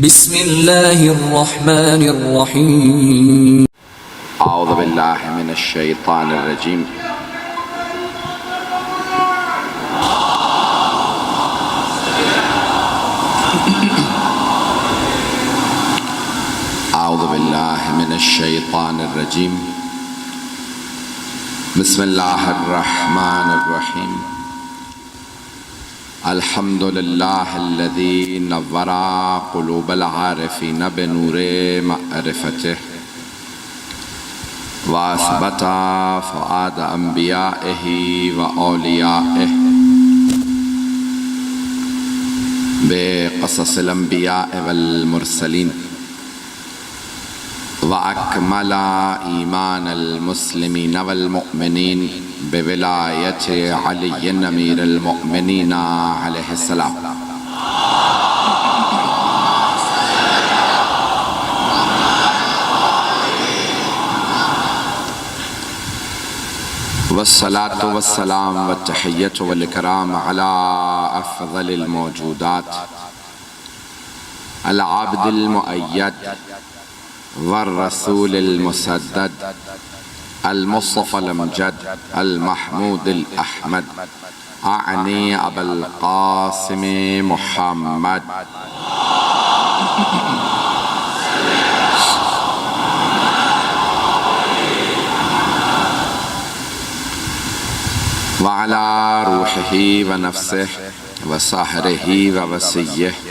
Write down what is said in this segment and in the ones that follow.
बिस्मिल्लाहिर्रहमानिर्रहीम। औज़ु बिल्लाहि मिनश्शैतानिर्रजीम। औज़ु बिल्लाहि मिनश्शैतानिर्रजीम। बिस्मिल्लाहिर्रहमानिर्रहीम। अल्हम्दुलिल्लाहिल्लज़ी नव्वरा क़ुलूबल आरिफ़ीन बिनूरि मअरिफ़तिह व असबता फ़ुआद अंबियाइही व औलियाइह बिक़ससिल अंबियाइ वल मुरसलीन व अकमला ईमानल मुस्लिमीन वल मुअमिनीन बिविलायति अलीय्यिन अमीरुल मुअमिनीन अलैहिस्सलाम। वस्सलातु वस्सलाम वत्तहिय्यतु वल इकराम अला अफ़ज़लिल मौजूदात अल आब्दिल मुअय्यद वर रसूलिल मुसद्दद अल मुस्तफ़ल अमजद अल महमूदिल अहमद आनी अबुल क़ासिम मुहम्मद व अला रूहिही व नफ्सिही व साहरिही व वसिय्यिही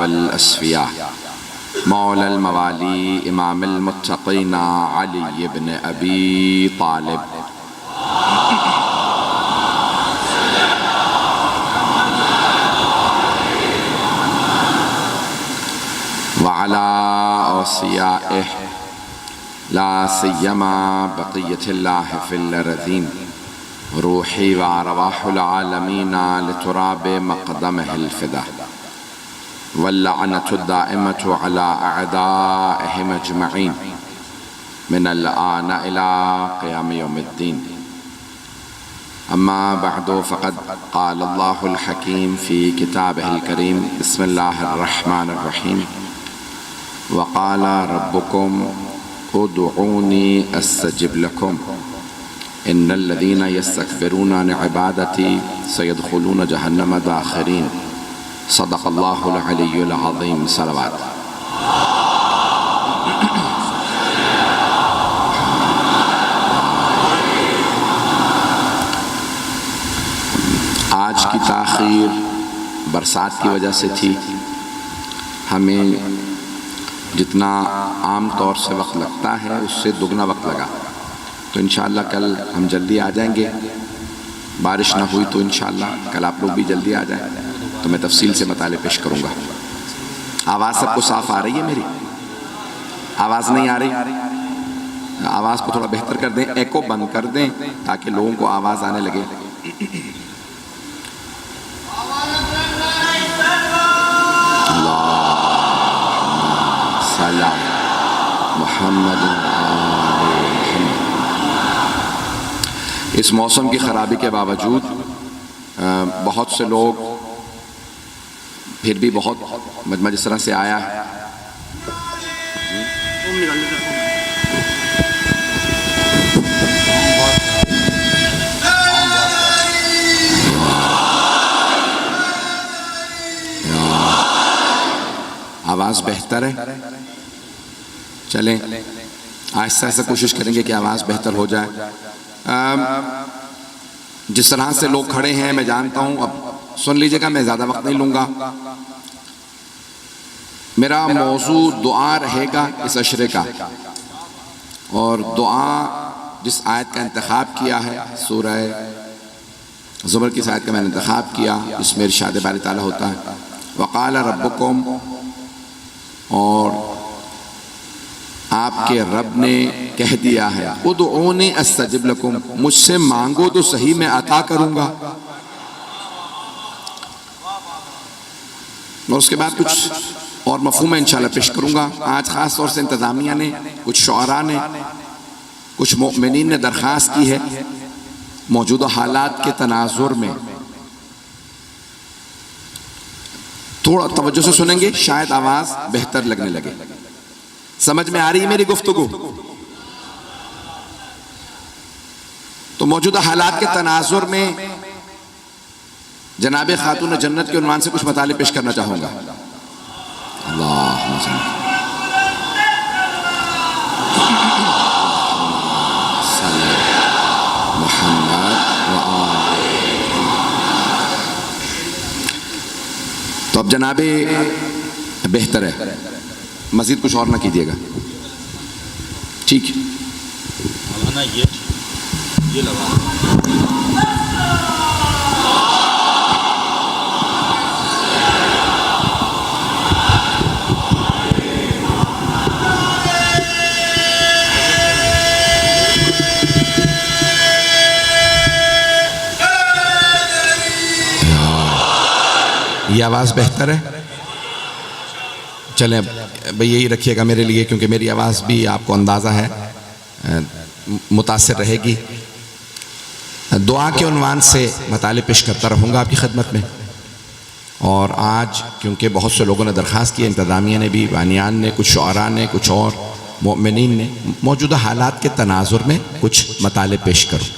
वल अस्फ़िया मौलल मवाली इमामुल मुत्तक़ीन अली इब्न अबी तालिब व अला औसियाइही ला सिय्यमा बक़िय्यतिल्लाहि फ़िल अर्ज़ीन रूही व अरवाहुल आलमीन लितुराब मक़दमिहिल फ़िदा वल्लअनतु दाइमतु अला अअदाइहिम अजमईन मिनल आन इला क़ियाम यौमिद्दीन। अम्मा बअदु फ़क़द क़ालल्लाहुल हकीम फ़ी किताबिहिल करीम बिस्मिल्लाहिर्रहमानिर्रहीम व क़ाल रब्बुकुम उदऊनी अस्तजिब लकुम इन्नल्लज़ीना यस्तकबिरूना अन इबादती सयदखुलून जहन्नम दाखिरीन। सदक़ल्लाहुल अलियुल अज़ीम। सलवात। आज की ताख़ीर बरसात की वजह से थी। हमें जितना आम तौर से वक्त लगता है उससे दुगना वक्त लगा, तो इंशाअल्लाह कल हम जल्दी आ जाएंगे। बारिश ना हुई तो इंशाअल्लाह कल आप लोग भी जल्दी आ जाएं, तो मैं तफसील से मताले पेश करूँगा। आवाज़ सबको साफ आ रही है? मेरी आवाज़ नहीं आ रही? आवाज़ को थोड़ा बेहतर कर दें, एको बंद कर दें ताकि लोगों को आवाज़ आने लगे। इस मौसम की ख़राबी के बावजूद बहुत से लोग फिर भी बहुत मजमा जिस तरह से आया है। आवाज़ बेहतर है? चलें आहिस्ता आहिस्ता कोशिश करेंगे कि आवाज़ बेहतर हो जाए। जिस तरह से लोग खड़े हैं मैं जानता हूँ, अब सुन लीजिएगा, मैं ज़्यादा वक्त नहीं लूँगा। मेरा मौजू दुआ रहेगा इस अशरे का, और दुआ जिस आयत का इंतखाब किया है सूरह ज़ुमर की आयत का मैंने इंतखाब किया, इसमें इरशाद बारी ताला होता है वक़ाल रब्बुकुम, और आपके रब ने कह दिया है उदऊनी अस्तजिब लकुम, मुझसे मांगो तो सही मैं अता करूंगा। और उसके बाद कुछ और मफ़हूम इंशाअल्लाह पेश करूंगा। आज ख़ास तौर से इंतज़ामिया ने, कुछ शुअरा ने, कुछ मोमिनीन ने दरख्वास्त की है मौजूदा हालात के तनाजुर में थोड़ा तवज्जो से सुनेंगे, शायद आवाज बेहतर लगने लगे। समझ में आ रही है मेरी गुफ्तगू? तो मौजूदा हालात के तनाजुर में जनाब खातून जन्नत के उन्वान से कुछ मताले पेश करना चाहूंगा। तो अब जनाबे बेहतर है, मजीद कुछ और ना कीजिएगा, ठीक है? ये लगा ये आवाज़ बेहतर है। चलें भाई यही रखिएगा मेरे लिए, क्योंकि मेरी आवाज़ भी आपको अंदाज़ा है मुतासिर रहेगी। दुआ के उन्वान से मताले पेश करता रहूँगा आपकी खिदमत में। और आज क्योंकि बहुत से लोगों ने दरख्वास्त की, इंतज़ामिया ने भी, बानियान ने, कुछ शुअरा ने, कुछ और मोमिनीन ने, मौजूदा हालात के तनाजुर में कुछ मताले पेश करूँ।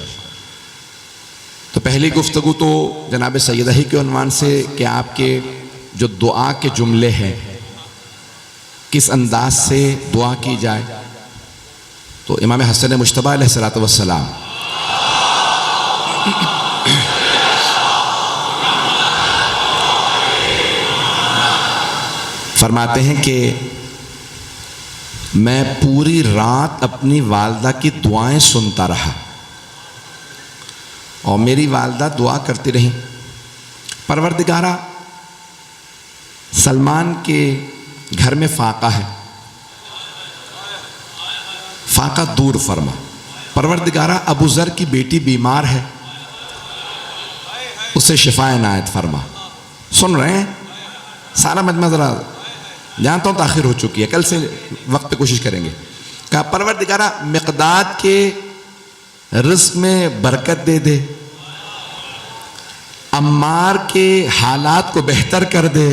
तो पहली गुफ्तगू तो जनाब सैयदा ही के उन्वान से कि आपके जो दुआ के जुमले हैं किस अंदाज से दुआ की जाए। तो इमाम हसन मुश्तबा अलैहिस्सलातु वस्सलाम फरमाते हैं कि मैं पूरी रात अपनी वालदा की दुआएं सुनता रहा और मेरी वालदा दुआ करती रही, परवरदिगारा सलमान के घर में फाका है, फाका दूर फरमा। परवरदिगारा अबू ज़र की बेटी बीमार है, उसे शिफा इनायत फरमा। सुन रहे हैं सारा मजमा? ज़रा जानता हूँ ताखिर हो चुकी है, कल से वक्त पे कोशिश करेंगे। कहा परवरदिगारा मिक़दाद के रिज़्क़ में बरकत दे दे, अम्मार के हालात को बेहतर कर दे।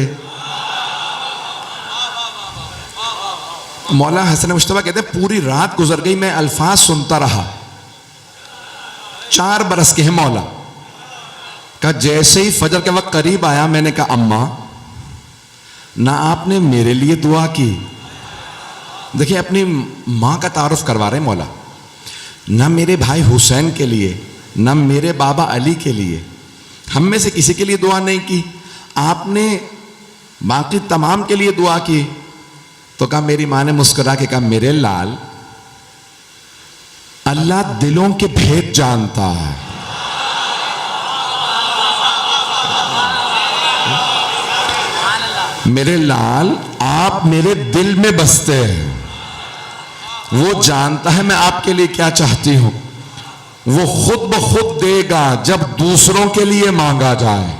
मौला हसन मुश्तबा कहते हैं पूरी रात गुजर गई, मैं अल्फाज सुनता रहा। 4 बरस के हैं मौला। कहा जैसे ही फजर के वक्त करीब आया, मैंने कहा अम्मा ना आपने मेरे लिए दुआ की। देखिए अपनी माँ का तारुफ करवा रहे मौला। ना मेरे भाई हुसैन के लिए, ना मेरे बाबा अली के लिए, हम में से किसी के लिए दुआ नहीं की, आपने बाकी तमाम के लिए दुआ की। तो कहा, मेरी माँ ने मुस्कुरा के कहा, मेरे लाल अल्लाह दिलों के भेद जानता है। मेरे लाल आप मेरे दिल में बसते हैं, वो जानता है मैं आपके लिए क्या चाहती हूं। वो खुद ब खुद देगा जब दूसरों के लिए मांगा जाए।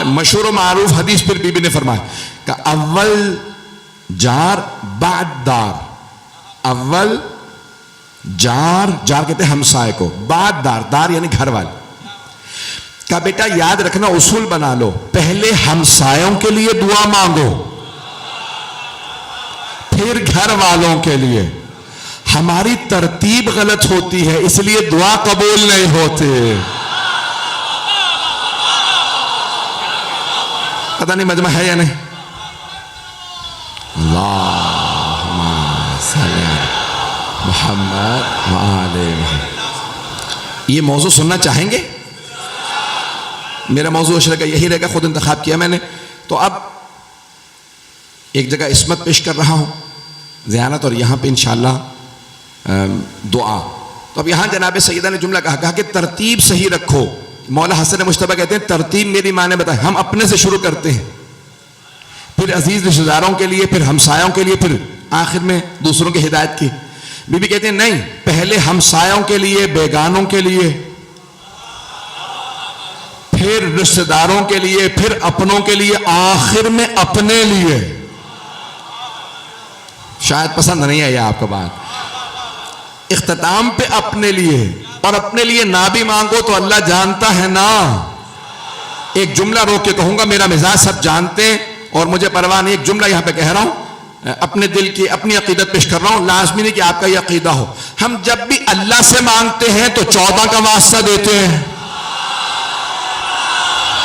मशहूर व मारूफ हदीस फिर बीबी ने फरमाया कि अव्वल जार बाद दार, अव्वल जार, जार कहते हैं हमसाए को, बाद दार, दार यानी घर वाले। का बेटा याद रखना, उसूल बना लो, पहले हमसायों के लिए दुआ मांगो, फिर घर वालों के लिए। हमारी तरतीब गलत होती है, इसलिए दुआ कबूल नहीं होती। पता नहीं मजमा है या नहीं। अल्लाहुम्मा सल्ली अला मुहम्मद व आले मुहम्मद। ये मौजू सुनना चाहेंगे? मेरा मौजू अशरा का यही रहेगा, खुद इंतखाब किया मैंने। तो अब एक जगह इस्मत पेश कर रहा हूं, ज़ियारत, और यहाँ पे इंशाअल्लाह दुआ। तो अब यहाँ जनाब सैयदा ने जुमला कहा कि तरतीब सही रखो। मौला हसन मुश्तबा कहते हैं तरतीब मेरी माँ ने बताई, हम अपने से शुरू करते हैं, फिर अजीज रिश्तेदारों के लिए, फिर हमसायों के लिए, फिर आखिर में दूसरों की हिदायत की। बीबी कहते हैं नहीं, पहले हमसायों के लिए, बेगानों के लिए, फिर रिश्तेदारों के लिए, फिर अपनों के लिए, आखिर में अपने लिए। शायद पसंद नहीं आई आपको बात। इख्तिताम पे अपने लिए, और अपने लिए ना भी मांगो तो अल्लाह जानता है ना। एक जुमला रोक के कहूंगा, मेरा मिजाज सब जानते हैं और मुझे परवाह नहीं। एक जुमला यहां पे कह रहा हूं, अपने दिल की अपनी अकीदत पेश कर रहा हूं, लाजमी नहीं कि आपका यह अकीदा हो। हम जब भी अल्लाह से मांगते हैं तो 14 का वास्ता देते हैं,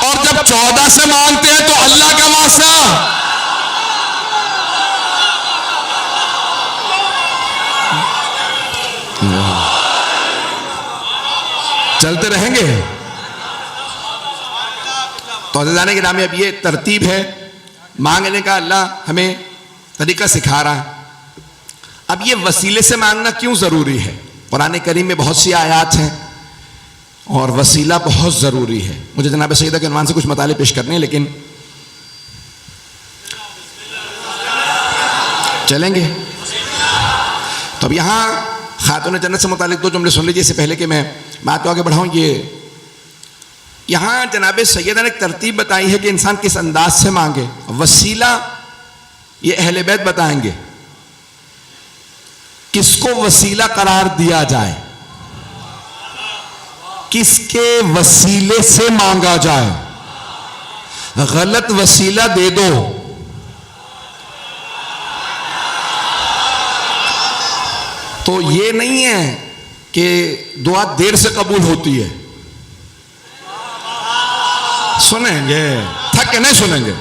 और जब 14 से मांगते हैं तो अल्लाह का वास्ता। चलते रहेंगे तो अज़ीज़ान गिरामी, अब ये तरतीब है मांगने का, अल्लाह हमें तरीका सिखा रहा है। अब ये वसीले से मांगना क्यों जरूरी है? कुरान करीम में बहुत सी आयात हैं और वसीला बहुत जरूरी है। मुझे जनाब सईदा के उन्वान से कुछ मताले पेश करने हैं, लेकिन चलेंगे। तो अब यहां खातून जन्नत से मुतालिक दो जुमले सुन लीजिए इससे पहले कि मैं बात को आगे बढ़ाऊं। ये यहां जनाब सैयदा ने एक तरतीब बताई है कि इंसान किस अंदाज से मांगे। वसीला ये अहले बैत बताएंगे किसको वसीला करार दिया जाए, किसके वसीले से मांगा जाए। गलत वसीला दे दो तो ये नहीं है कि दुआ देर से कबूल होती है। सुनेंगे, थक के नहीं सुनेंगे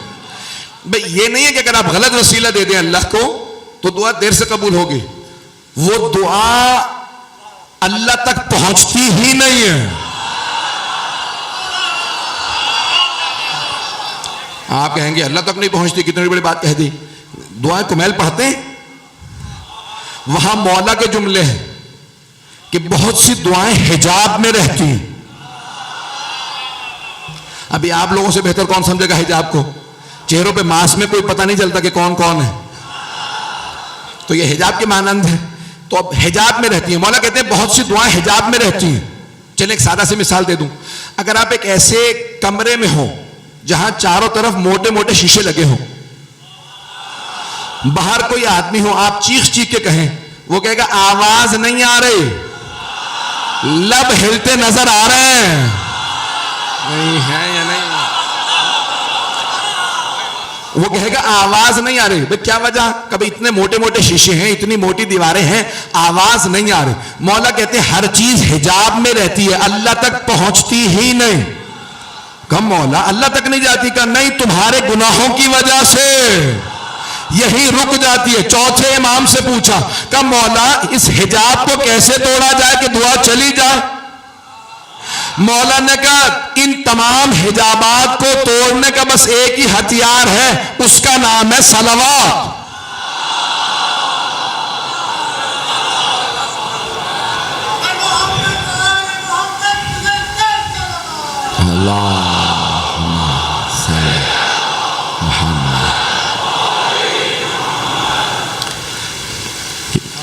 भाई। ये नहीं है कि अगर आप गलत वसीला दे दें अल्लाह को तो दुआ देर से कबूल होगी। वो दुआ अल्लाह तक पहुंचती ही नहीं है। आप कहेंगे अल्लाह तक नहीं पहुंचती, कितनी बड़ी बात कह दी। दुआ कुमैल पढ़ते हैं, वहां मौला के जुमले हैं कि बहुत सी दुआएं हिजाब में रहती हैं। अभी आप लोगों से बेहतर कौन समझेगा हिजाब को? चेहरों पे मास्क में कोई पता नहीं चलता कि कौन कौन है, तो ये हिजाब के मानंद है। तो अब हिजाब में रहती है। मौला कहते हैं बहुत सी दुआएं हिजाब में रहती हैं। चलिए एक सादा सी मिसाल दे दूं। अगर आप एक ऐसे कमरे में हो जहां चारों तरफ मोटे मोटे शीशे लगे हों, बाहर कोई आदमी हो, आप चीख चीख के कहें, वो कहेगा आवाज नहीं आ रही, लब हिलते नजर आ रहे हैं, नहीं है या नहीं। वो कहेगा आवाज नहीं आ रही। भाई क्या वजह? कभी इतने मोटे मोटे शीशे हैं, इतनी मोटी दीवारें हैं, आवाज नहीं आ रही। मौला कहते हैं हर चीज हिजाब में रहती है, अल्लाह तक पहुंचती ही नहीं। कम मौला अल्लाह तक नहीं जाती? का नहीं, तुम्हारे गुनाहों की वजह से यही रुक जाती है। चौथे इमाम से पूछा, कब मौला इस हिजाब को कैसे तोड़ा जाए कि दुआ चली जाए? मौला ने कहा इन तमाम हिजाबात को तोड़ने का बस एक ही हथियार है, उसका नाम है सलवात।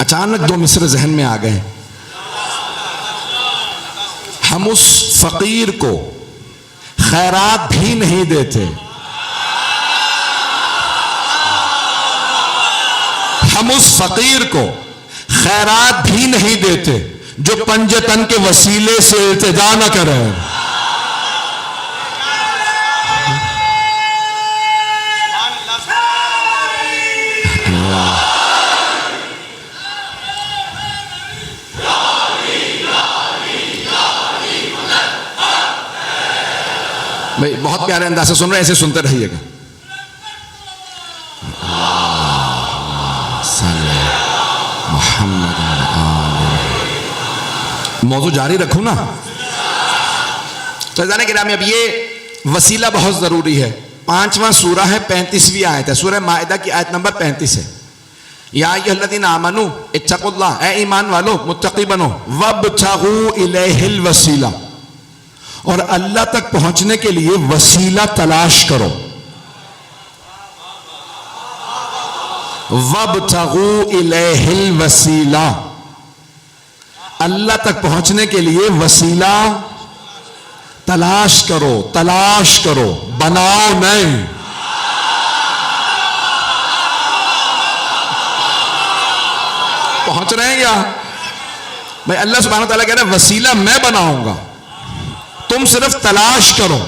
अचानक दो मिसरे जहन में आ गए। हम उस फकीर को खैरात भी नहीं देते, हम उस फकीर को खैरात भी नहीं देते जो पंजतन के वसीले से इल्तिजा न करे। भाई बहुत प्यारे अंदाज से सुन रहे हैं, ऐसे सुनते रहिएगा। मौजू जारी रखूं ना। तो जाने के नाम अब ये वसीला बहुत जरूरी है। 5वां सूरा है, 35वीं आयत है, सूरह माइदा की आयत नंबर 35 है। या अय्युहल्लज़ीना आमनू इत्तक़ुल्लाह, ए ईमान वालो मुत्तक़ी बनो, वब्तग़ू इलैहिल वसीला, और अल्लाह तक पहुंचने के लिए वसीला तलाश करो। वब्तग़ू इलैहिल वसीला, अल्लाह तक पहुंचने के लिए वसीला तलाश करो, तलाश करो, बनाओ नहीं। पहुंच रहे हैं क्या? भाई अल्लाह सुब्हानहू तआला कह रहे हैं वसीला मैं बनाऊंगा, तुम सिर्फ तलाश करो।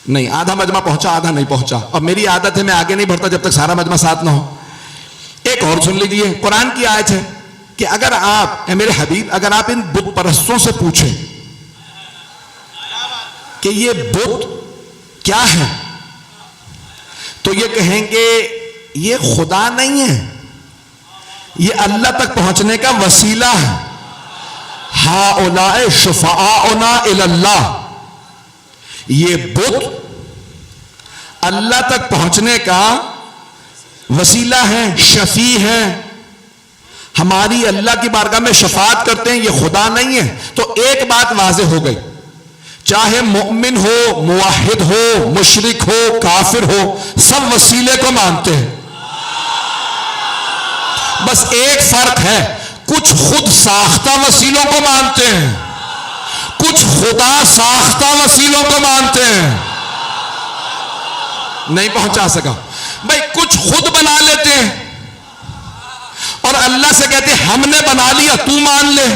नहीं, आधा मजमा पहुंचा आधा नहीं पहुंचा, और मेरी आदत है मैं आगे नहीं बढ़ता जब तक सारा मजमा साथ ना हो। एक और सुन लीजिए, कुरान की आयत है कि अगर आप मेरे हबीब, अगर आप इन बुत परस्तों से पूछें कि ये बुत क्या है, तो ये कहेंगे ये खुदा नहीं है, ये अल्लाह तक पहुंचने का वसीला है। हाउलाए शुफाउना इल्लाह, ये बुत अल्लाह तक पहुंचने का वसीला है, शफी है, हमारी अल्लाह की बारगाह में शफात करते हैं, ये खुदा नहीं है। तो एक बात वाज़ेह हो गई, चाहे मोमिन हो, मुवाहिद हो, मुशरिक हो, काफिर हो, सब वसीले को मानते हैं। बस एक फर्क है, कुछ खुद साख्ता वसीलों को मानते हैं, कुछ खुदा साख्ता वसीलों को मानते हैं। नहीं पहुंचा सका भाई, कुछ खुद बना लेते हैं और अल्लाह से कहते हैं हमने बना लिया, तू मान ले।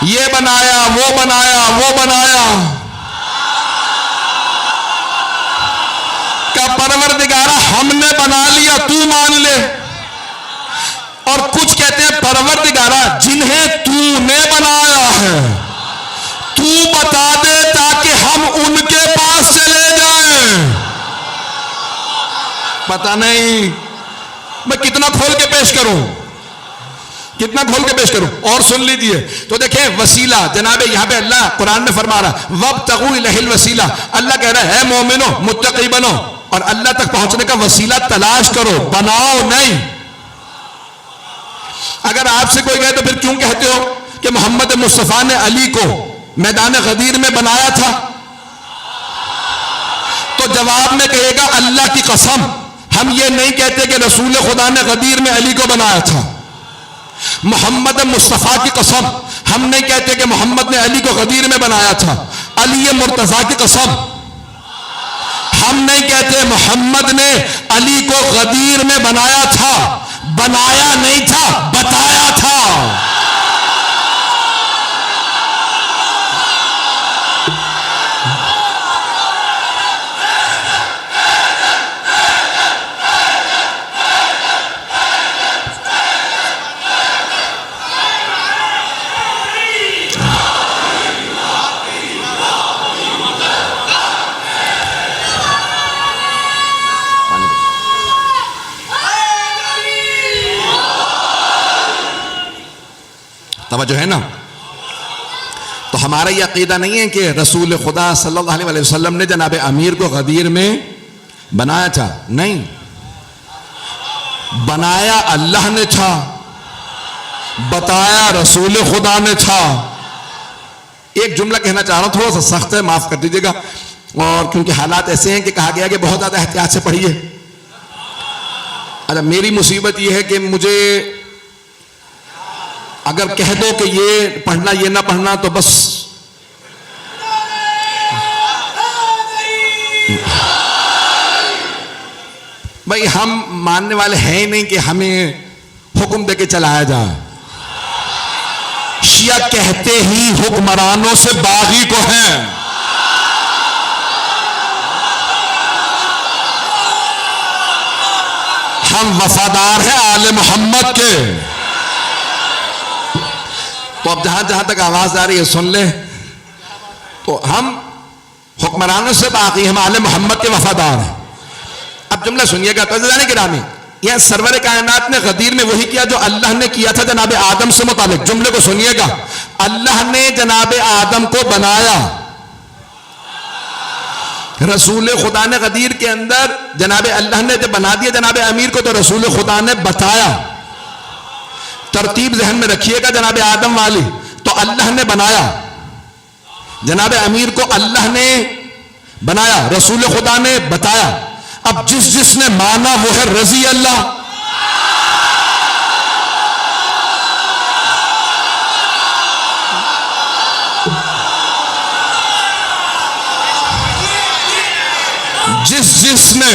ये बनाया, वो बनाया, वो बनाया, का परवरदिगारा हमने बना लिया, तू मान ले। और कुछ कहते हैं परवरदिगारा जिन्हें तूने बनाया है तू बता दे ताकि हम उनके पास चले जाएं। पता नहीं मैं कितना खोल के पेश करूं, कितना खोल के पेश करूं। और सुन लीजिए, तो देखिए वसीला जनाबे यहां पे अल्लाह कुरान में फरमा रहा वब्तगू इलैहिल वसीला, अल्लाह कह रहा है मोमिनो मुत्तकी बनो और अल्लाह तक पहुंचने का वसीला तलाश करो, बनाओ नहीं। अगर आपसे कोई कहे तो फिर क्यों कहते हो कि मोहम्मद मुस्तफा ने अली को मैदान गदीर में बनाया था, तो जवाब में कहेगा अल्लाह की कसम हम ये नहीं कहते कि रसूल खुदा ने गदीर में अली को बनाया था। मोहम्मद मुस्तफा की कसम हम नहीं कहते कि मोहम्मद ने अली को गदीर में बनाया था। अली मुर्तजा की कसम हम नहीं कहते मोहम्मद ने अली को गदीर में बनाया था, बनाया नहीं था, बताया था। तवज्जो है ना। तो हमारा यह अकीदा नहीं है कि रसूल खुदा सल्लल्लाहु अलैहि वसल्लम ने जनाब अमीर को गदीर में बनाया था, नहीं, बनाया अल्लाह ने था, बताया रसूल खुदा ने था। एक जुमला कहना चाह रहा हूं, थोड़ा सा सख्त है, माफ कर दीजिएगा, और क्योंकि हालात ऐसे हैं कि कहा गया कि बहुत ज्यादा एहतियात से पढ़िए। अच्छा, मेरी मुसीबत यह है कि मुझे अगर कह दो कि ये पढ़ना ये ना पढ़ना तो बस भाई हम मानने वाले हैं ही नहीं कि हमें हुक्म देके चलाया जाए। शिया कहते ही हुक्मरानों से बागी को हैं। हम वफादार हैं आले मोहम्मद के। तो अब जहां जहां तक आवाज आ रही है सुन ले, तो हम हुक्मरानों से बाकी, हम आले मोहम्मद के वफादार हैं। अब जुमला सुनिएगा तो अज़ीज़ान गिरामी, यह सरवर कायनात ने गदीर में वही किया जो अल्लाह ने किया था जनाब आदम से मुतालिक। जुमले को सुनिएगा, अल्लाह ने जनाब आदम को बनाया, रसूल खुदा ने गदीर के अंदर जनाब अल्लाह ने जब बना दिया जनाब अमीर को तो रसूल खुदा ने बताया। तरतीब जहन में रखिएगा जनाब आदम वाली, तो अल्लाह ने बनाया, जनाब अमीर को अल्लाह ने बनाया, रसूल खुदा ने बताया। अब जिस जिसने माना वो है रजी अल्लाह। जिस जिसने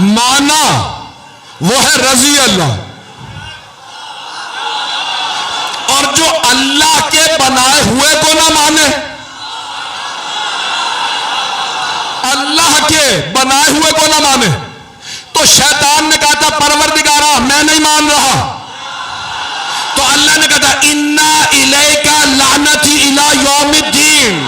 माना वो है रजी अल्लाह। और जो अल्लाह के बनाए हुए को ना माने, अल्लाह के बनाए हुए को ना माने, तो शैतान ने कहा था परवरदिगारा मैं नहीं मान रहा, तो अल्लाह ने कहा था इन्ना इलैका लानती इला यौमिद्दीन।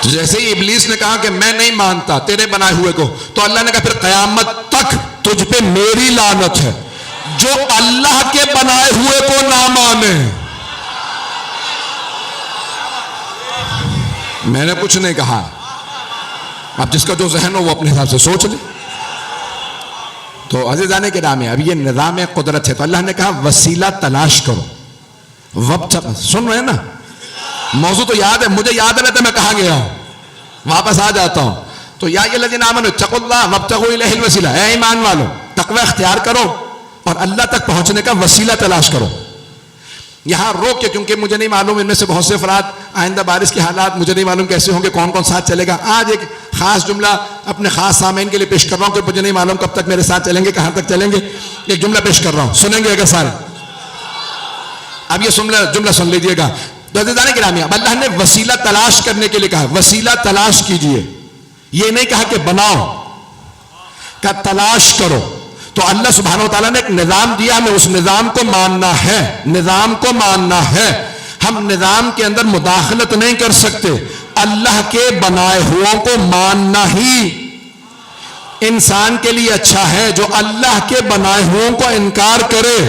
तो जैसे ही इब्लीस ने कहा कि मैं नहीं मानता तेरे बनाए हुए को, तो अल्लाह ने कहा फिर कयामत तक तुझ पे मेरी लानत है, जो अल्लाह के बनाए हुए को ना माने। मैंने कुछ नहीं कहा, अब जिसका जो जहन हो वो अपने हिसाब से सोच ले। तो अज़ीज़ाने के नाम है, अब ये निज़ाम कुदरत है, तो अल्लाह ने कहा वसीला तलाश करो। वक्त सुन रहे हैं ना, मौजू तो याद है, मुझे याद रहता मैं कहाँ गया हूं, वापस आ जाता हूं। तो या ये लज़ीना आमनू इत्तक़ुल्लाह वब्तग़ू इलैहिल वसीला, ऐ ईमान वालो तक़वा इख्तियार करो और अल्लाह तक पहुंचने का वसीला तलाश करो। यहां रोक के, क्योंकि मुझे नहीं मालूम इनमें से बहुत से अफराद आइंदा बारिश के हालात मुझे नहीं मालूम कैसे होंगे, कौन कौन साथ चलेगा। आज एक खास जुमला अपने खास सामीन के लिए पेश कर रहा हूं कि मुझे नहीं मालूम कब तक मेरे साथ चलेंगे, कहां तक चलेंगे। एक जुमला पेश कर रहा हूं, सुनेंगे अगर सारे। अब ये जुमला सुन लीजिएगा। तो अज़ीज़ाने गिरामी, अब अल्लाह ने वसीला तलाश करने के लिए कहा, वसीला तलाश कीजिए, ये नहीं कहा कि बनाओ, का तलाश करो। तो अल्लाह सुब्हानहू व तआला ने एक निज़ाम दिया, हमें उस निज़ाम को मानना है, निज़ाम को मानना है। हम निज़ाम के अंदर मुदाखलत नहीं कर सकते, अल्लाह के बनाए हुओं को मानना ही इंसान के लिए अच्छा है। जो अल्लाह के बनाए हुओं को इनकार करे,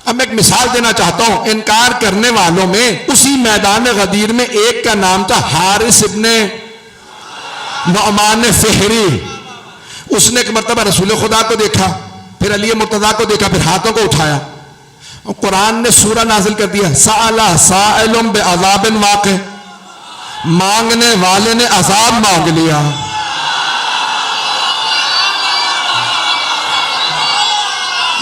अब मैं एक मिसाल देना चाहता हूं, इनकार करने वालों में उसी मैदान गदीर में एक का नाम था हारिस इब्ने नुअमान फ़िहरी। उसने एक मरतबा रसूल खुदा को देखा, फिर अली मुर्तज़ा को देखा, फिर हाथों को उठाया और कुरान ने सूरा नाजिल कर दिया, साअला साइलुम बिअज़ाबिन वाक़ि, मांगने वाले ने अज़ाब मांग लिया।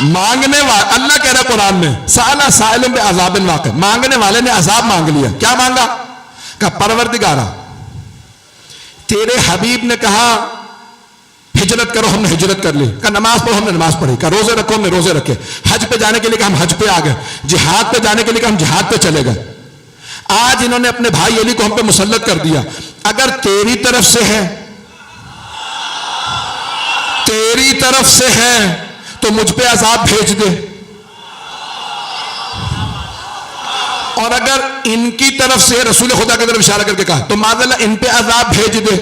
मांगने वाले, अल्लाह कह रहा कुरान में साला साइलुम बिअज़ाबिन वाक़ि, मांगने वाले ने अज़ाब मांग लिया। क्या मांगा? कहा परवरदिगारा तेरे हबीब ने कहा हिजरत करो, हमने हिजरत कर ली। कहा नमाज पढ़ो, हमने नमाज पढ़ी। कहा रोजे रखो, हमने रोजे रखे। हज पे जाने के लिए कहा हम हज पे आ गए। जिहाद पे जाने के लिए कहा हम जिहाद पे चले गए। आज इन्होंने अपने भाई अली को हम पे मुसल्लत कर दिया। अगर तेरी तरफ से है, तेरी तरफ से है तो मुझ पे अज़ाब भेज दे, और अगर इनकी तरफ से, रसूल खुदा की तरफ इशारा करके कहा, तो माज़अल्लाह इन पे अज़ाब भेज दे।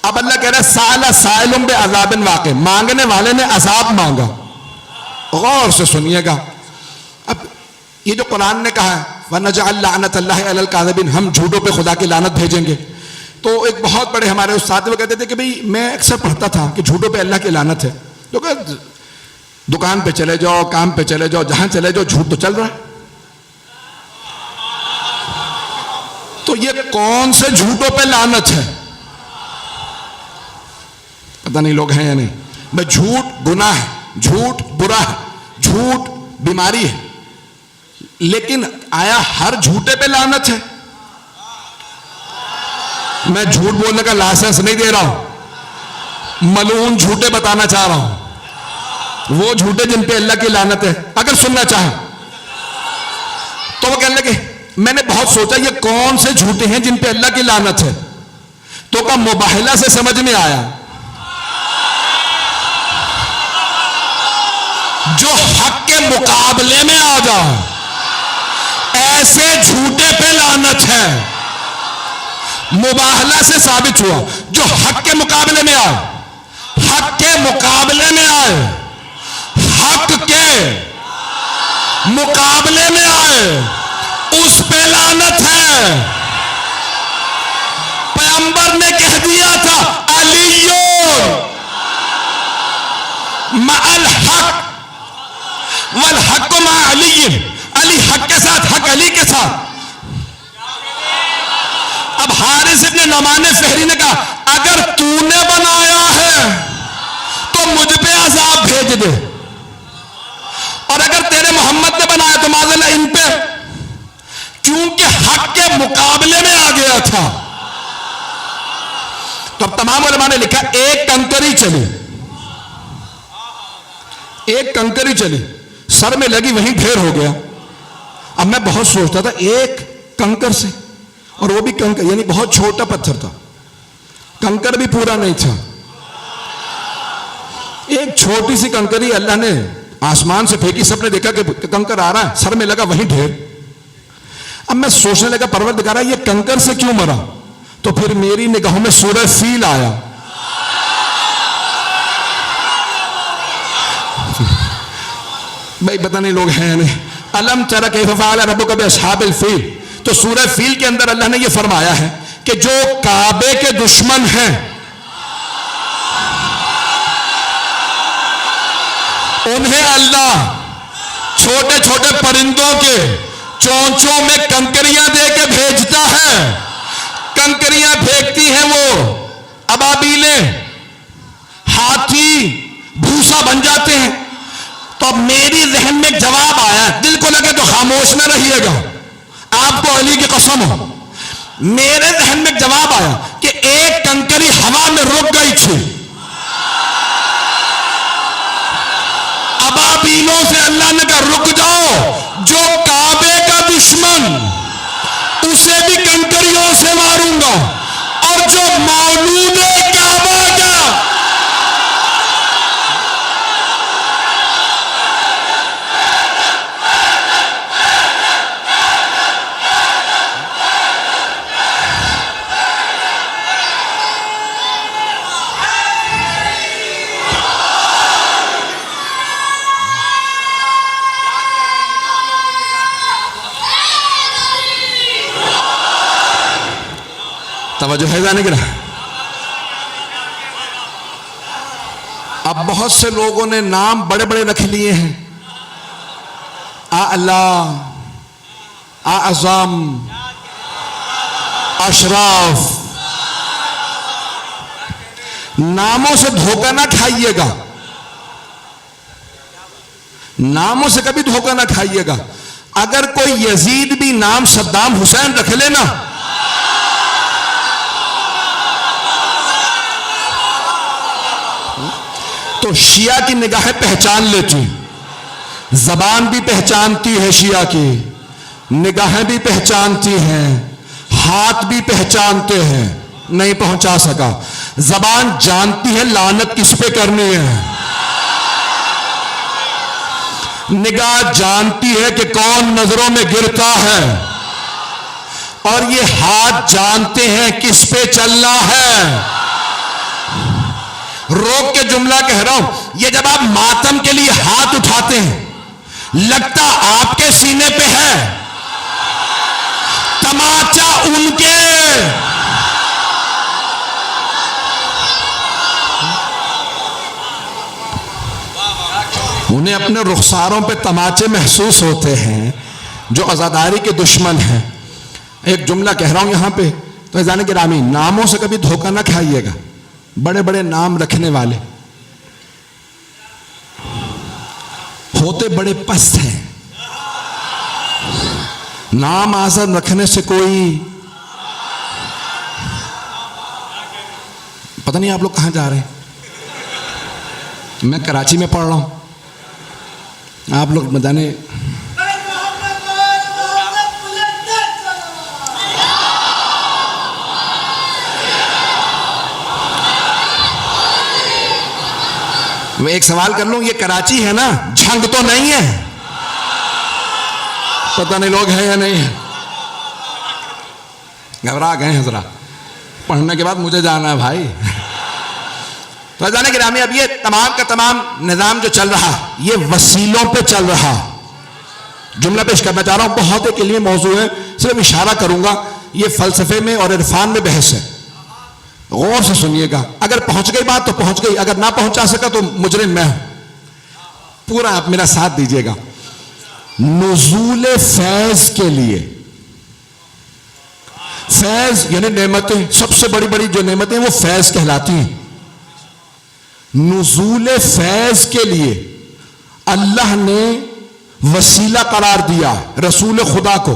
अब अल्लाह कह रहा है साला साइलुम बिअज़ाबिन वाक़ि, मांगने वाले ने अज़ाब मांगा। गौर से सुनिएगा, अब ये जो कुरान ने कहा है वनजअल लानतल्लाहि अलल काज़िबीन, हम झूठों पे खुदा की लानत भेजेंगे। तो एक बहुत बड़े हमारे उस्ताद वो कहते थे कि भाई मैं अक्सर पढ़ता था कि झूठों पे अल्लाह की लानत है। तो दुकान पे चले जाओ, काम पे चले जाओ, जहां चले जाओ झूठ तो चल रहा है। तो ये कौन से झूठों पे लानत है? पता नहीं लोग हैं या नहीं। भाई झूठ गुनाह है, झूठ बुरा है, झूठ बीमारी है, लेकिन आया हर झूठे पे लानत है? मैं झूठ बोलने का लाइसेंस नहीं दे रहा हूं, मलून झूठे बताना चाह रहा हूं, वो झूठे जिन पे अल्लाह की लानत है। अगर सुनना चाहे तो वो कहने लगे मैंने बहुत सोचा ये कौन से झूठे हैं जिन पे अल्लाह की लानत है। तो का मुबाहिला से समझ में आया, जो हक के मुकाबले में आ जाए ऐसे झूठे पे लानत है। मुबाहला से साबित हुआ जो हक के मुकाबले में आए, हक के मुकाबले में आए, हक के मुकाबले में आए, उस पे लानत है। पैगंबर ने कह दिया था अलियुन मअल हक वल हक मा अली, अली हक के साथ, हक अली के साथ। अब हारिस इब्ने नुअमान फ़िहरी ने कहा अगर तूने बनाया है तो मुझ पे अज़ाब भेज दे। और अगर तेरे मोहम्मद ने बनाया तो माज़अल्लाह इन पे, क्योंकि हक के मुकाबले में आ गया था। तो अब तमाम उलमा ने लिखा एक कंकरी चली, एक कंकरी चली, सर में लगी, वहीं ढेर हो गया। अब मैं बहुत सोचता था एक कंकर से, और वो भी कंकर यानी बहुत छोटा पत्थर था, कंकर भी पूरा नहीं था, एक छोटी सी कंकरी अल्लाह ने आसमान से फेंकी, सबने देखा कि कंकर आ रहा है, सर में लगा, वहीं ढेर। अब मैं सोचने लगा परवरदिगार ये कंकर से क्यों मरा? तो फिर मेरी निगाहों में सूरह फील आया। भाई पता नहीं लोग हैं नहीं, अलम तरा कैफ़ फ़अल रब्बुका बिअस्हाबिल फील। तो सूरह फील के अंदर अल्लाह ने यह फरमाया है कि जो काबे के दुश्मन हैं उन्हें अल्लाह छोटे छोटे परिंदों के चोंचों में कंकरियां दे के भेजता है। कंकरियां फेंकती हैं वो अबाबीलें, हाथी भूसा बन जाते हैं। तो मेरी जहन में एक जवाब आया, दिल को लगे तो खामोश न रहिएगा, आपको अली की कसम हो, मेरे जहन में एक जवाब आया कि एक कंकरी हवा में रुक गई थी। अबाबीलों से अल्लाह ने कहा रुक जाओ, जो काबे का दुश्मन उसे भी कंकरियों से मारूंगा, और जो मौलूद काबा का तवज्जो है जाने की ना। अब बहुत से लोगों ने नाम बड़े बड़े रख लिए हैं, आला, आज़म, अशराफ। नामों से धोखा ना खाइएगा, नामों से कभी धोखा ना खाइएगा। अगर कोई यजीद भी नाम सद्दाम हुसैन रख लेना, तो शिया की निगाहें पहचान लेती, जबान भी पहचानती है, शिया की निगाहें भी पहचानती हैं, हाथ भी पहचानते हैं, नहीं पहुंचा सका। जबान जानती है लानत किस पे करनी है, निगाह जानती है कि कौन नजरों में गिरता है, और ये हाथ जानते हैं किस पे चलना है। रोक के जुमला कह रहा हूं, ये जब आप मातम के लिए हाथ उठाते हैं, लगता आपके सीने पे है, तमाचा उनके। उन्हें अपने रुखसारों पे तमाचे महसूस होते हैं जो आजादारी के दुश्मन हैं। एक जुमला कह रहा हूं यहां पे, तो जाने गिरामी, नामों से कभी धोखा ना खाइएगा। बड़े बड़े नाम रखने वाले होते बड़े पस्त हैं। नाम आज़म रखने से कोई, पता नहीं आप लोग कहां जा रहे हैं, मैं कराची में पढ़ रहा हूं, आप लोग बताने। मैं एक सवाल कर लूं, ये कराची है ना, झंग तो नहीं है? पता नहीं लोग हैं या नहीं है, घबरा गए हैं जरा, पढ़ने के बाद मुझे जाना है भाई। तो जाने के नाम, अब ये तमाम का तमाम निज़ाम जो चल रहा, ये वसीलों पे चल रहा। जुमला पेश करना चाह रहा हूं, बहुत के लिए मौजू है, सिर्फ इशारा करूंगा। ये फलसफे में और इरफान में बहस है, गौर से सुनिएगा। अगर पहुंच गई बात तो पहुंच गई, अगर ना पहुंचा सका तो मुजरिम मैं हूं। पूरा आप मेरा साथ दीजिएगा। नुज़ूल फैज के लिए, फैज यानी नेमतें, सबसे बड़ी बड़ी जो नेमतें वो फैज कहलाती हैं। नुज़ूल फैज के लिए अल्लाह ने वसीला करार दिया रसूल खुदा को।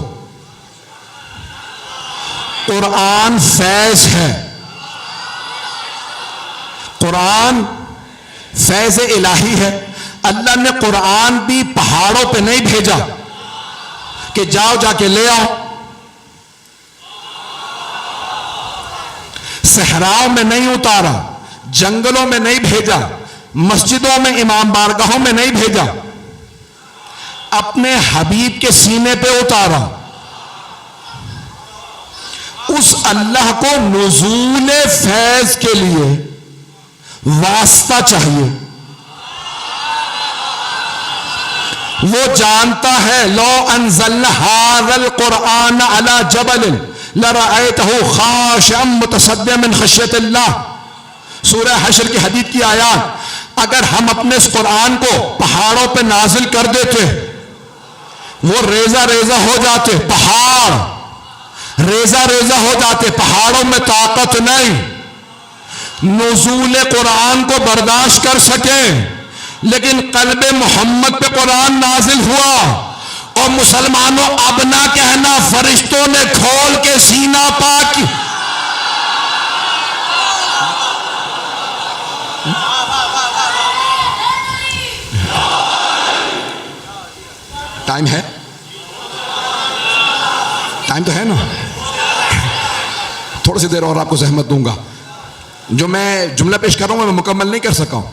कुरान फैज है, कुरान फैज इलाही है। अल्लाह ने कुरान भी पहाड़ों पे नहीं भेजा कि जाओ जाके ले आओ, सहराओं में नहीं उतारा, जंगलों में नहीं भेजा, मस्जिदों में इमाम बारगाहों में नहीं भेजा, अपने हबीब के सीने पे उतारा। उस अल्लाह को नुज़ूल फैज के लिए वास्ता चाहिए। वो जानता है लो अनज़लना हाज़ल कुरआन अला जबल लरअयतहु खाशिअम मुतसद्दिअम मिन खश्यतिल्लाह। सूरह हश्र की हदीस की आयत, अगर हम अपने इस कुरान को पहाड़ों पे नाजिल कर देते, वो रेजा रेजा हो जाते, पहाड़ रेजा रेजा हो जाते, पहाड़ों में ताकत नहीं नुज़ूल कुरान को बर्दाश्त कर सके। लेकिन कल्बे मोहम्मद पे कुरान नाजिल हुआ और मुसलमानों अब ना कहना, फरिश्तों ने खोल के सीना पाक। टाइम है, टाइम तो है ना, थोड़ी सी देर और आपको जहमत दूंगा। जो मैं जुमला पेश कर रहा हूं मैं मुकम्मल नहीं कर सका हूं।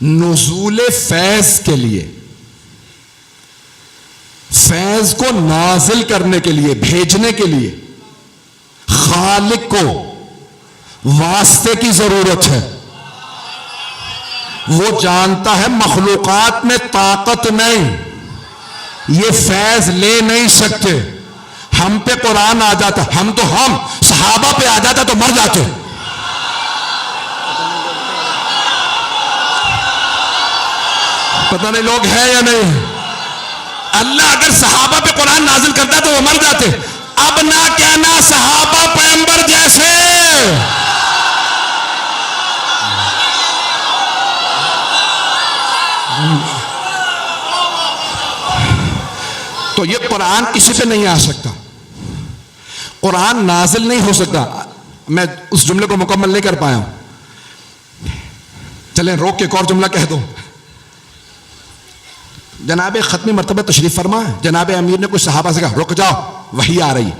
नुज़ूल फैज के लिए, फैज को नाजिल करने के लिए, भेजने के लिए खालिक को वास्ते की जरूरत है। वो जानता है मखलूकात में ताकत नहीं, ये फैज ले नहीं सकते। हम पे कुरान आ जाता, हम सहाबा पे आ जाता तो मर जाते। पता नहीं लोग हैं या नहीं। अल्लाह अगर सहाबा पे कुरान नाजिल करता तो वो मर जाते। अब ना कहना सहाबा पैगंबर जैसे। तो ये कुरान किसी पे नहीं आ सकता, कुरान नाजिल नहीं हो सकता। मैं उस जुमले को मुकम्मल नहीं कर पाया हूं, चलें रोक के एक और जुमला कह दो। जनाब खत्मी मर्तबा तशरीफ फरमा, जनाब अमीर ने कुछ सहाबा से कहा रुक जाओ वही आ रही।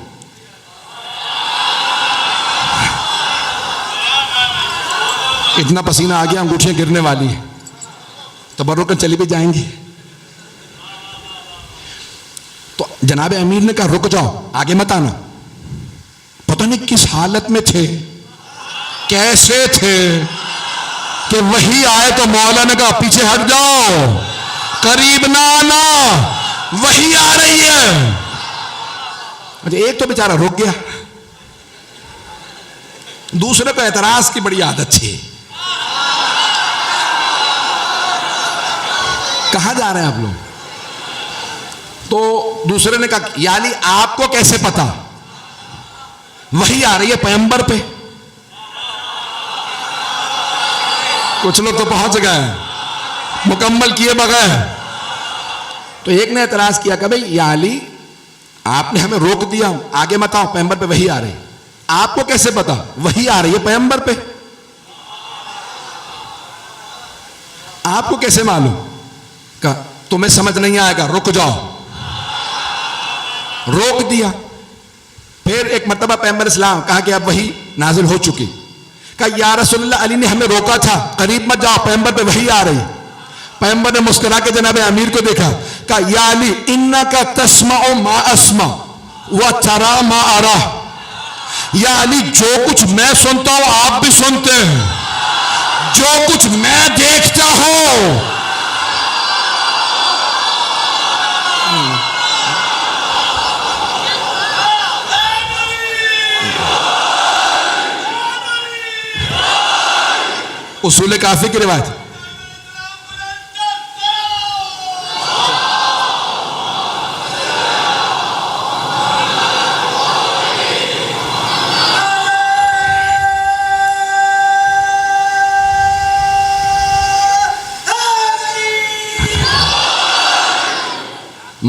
इतना पसीना आ गया अंगूठियां गिरने वाली है, तबर्रुकन चली भी जाएंगी। तो जनाब अमीर ने कहा रुक जाओ आगे मत आना। पता नहीं किस हालत में थे, कैसे थे कि वही आए तो मौला ने कहा पीछे हट जाओ, करीब ना आना, वही आ रही है। अच्छा एक तो बेचारा रुक गया, दूसरे को एतराज की बड़ी आदत थी। कहां जा रहे हैं आप लोग? तो दूसरे ने कहा याली आपको कैसे पता? वही आ रही है पैगंबर पे। कुछ लोग तो पहुंच गए मुकम्मल किए बगैर। तो एक ने एतराज किया कि भाई या अली आपने हमें रोक दिया, आगे मत आओ, पैगंबर पे वही आ रही। आपको कैसे पता? वही आ रही है पैगंबर पे, आपको कैसे मालूम? कहा तुम्हें समझ नहीं आएगा, रुक जाओ। रोक दिया। फिर एक मर्तबा पैगंबर इस्लाम कहा कि अब वही नाजिल हो चुकी। कहा या रसूलल्लाह, अली ने हमें रोका था, करीब मत जाओ, पैगंबर पे वही आ रही। पैगंबर ने मुस्कुरा के जनाब अमीर को देखा, कहा या अली इन्ना का तस्माओ मा अस्मा व तरा मा अरा। या अली जो कुछ मैं सुनता हूं आप भी सुनते हैं, जो कुछ मैं देखता हूं उसूल काफी की रिवायत।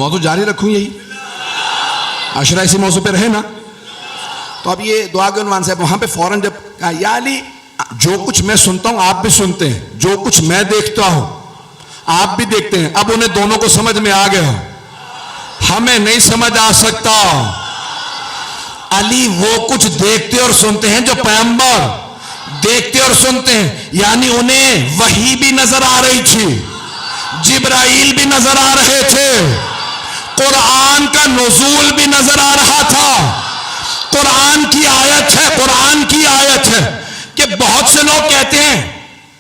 मौजू जारी रखूं यही, अशरा इसी मौजू पे रहे ना। तो अब ये दुआ के उन्वान से वहां पे फौरन जब कहा, या अली जो कुछ मैं सुनता हूं आप भी सुनते हैं, जो कुछ मैं देखता हूं आप भी देखते हैं। अब उन्हें दोनों को समझ में आ गया, हमें नहीं समझ आ सकता। अली वो कुछ देखते और सुनते हैं जो पैगंबर देखते और सुनते हैं, यानी उन्हें वही भी नजर आ रही थी, जिब्राइल भी नजर आ रहे थे, कुरान का नुज़ूल भी नजर आ रहा था। कुरान की आयत है, कुरान की आयत है कि बहुत से लोग कहते हैं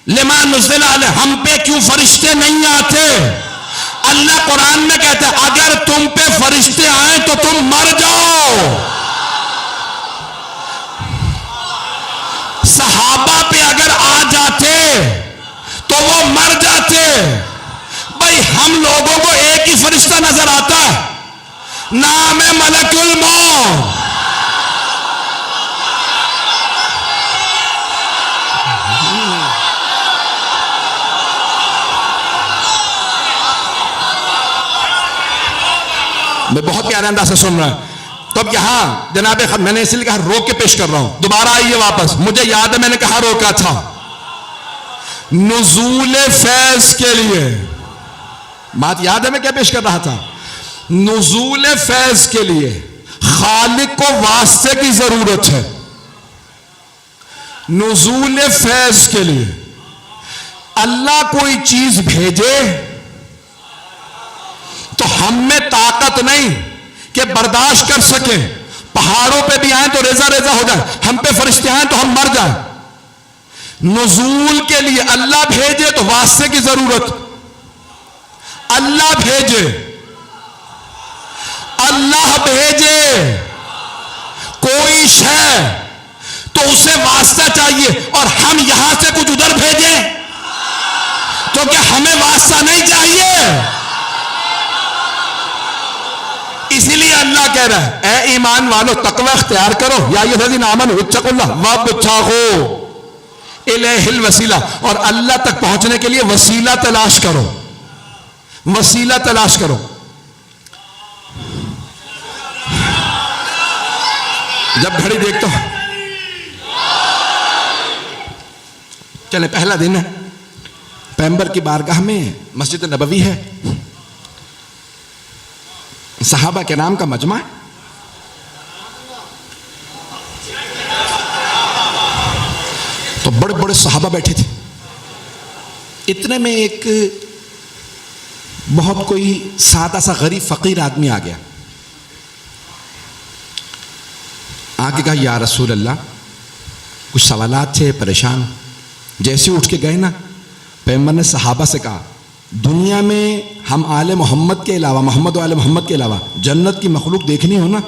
लिमा नुज़िल अलैहि, हम पे क्यों फरिश्ते नहीं आते। अल्लाह कुरान में कहते हैं अगर तुम पे फरिश्ते आए तो तुम मर जाओ। सहाबा पे अगर आ जाते तो वो मर जाते। भाई हम लोगों को एक ही फरिश्ता नजर आता है, नाम है मलकुल मौत। मैं बहुत प्यारे अंदाज से सुन रहा हूं। तो अब यहां जनाब मैंने इसलिए कहा रोक के पेश कर रहा हूं, दोबारा आइए वापस। मुझे याद है मैंने कहा रोका था नुज़ूल फैज के लिए, बात याद है मैं क्या पेश कर रहा था। नुज़ूल फैज के लिए खालिक को वास्ते की जरूरत है। नुज़ूल फैज के लिए अल्लाह कोई चीज भेजे तो हम में ताकत नहीं कि बर्दाश्त कर सके। पहाड़ों पे भी आए तो रेजा रेजा हो जाए, हम पे फरिश्ते आए तो हम मर जाए। नुज़ूल के लिए अल्लाह भेजे तो वास्ते की जरूरत, अल्लाह भेजे, अल्लाह भेजे कोई शय तो उसे वास्ता चाहिए, और हम यहां से कुछ उधर भेजें तो क्या हमें वास्ता नहीं चाहिए। इसीलिए अल्लाह कह रहा है ए ईमान वालों तकवा अख्तियार करो, या ये लज़ीना आमनू इत्तक़ुल्लाह वब्तग़ू इलैहिल वसीला, और अल्लाह तक पहुंचने के लिए वसीला तलाश करो, वसीला तलाश करो। जब घड़ी देखता हूं, चले पहला दिन है, पैगंबर की बारगाह में मस्जिद नबवी है, सहाबा के नाम का मजमा है। तो बड़े बड़े सहाबा बैठे थे। इतने में एक बहुत कोई सादा सा गरीब फकीर आदमी आ गया, आके कहा या रसूल अल्लाह, कुछ सवालात थे, परेशान। जैसे उठ के गए ना, पैगंबर ने सहाबा से कहा दुनिया में हम आले मोहम्मद के अलावा, मोहम्मद और आले मोहम्मद के अलावा जन्नत की मखलूक देखनी हो ना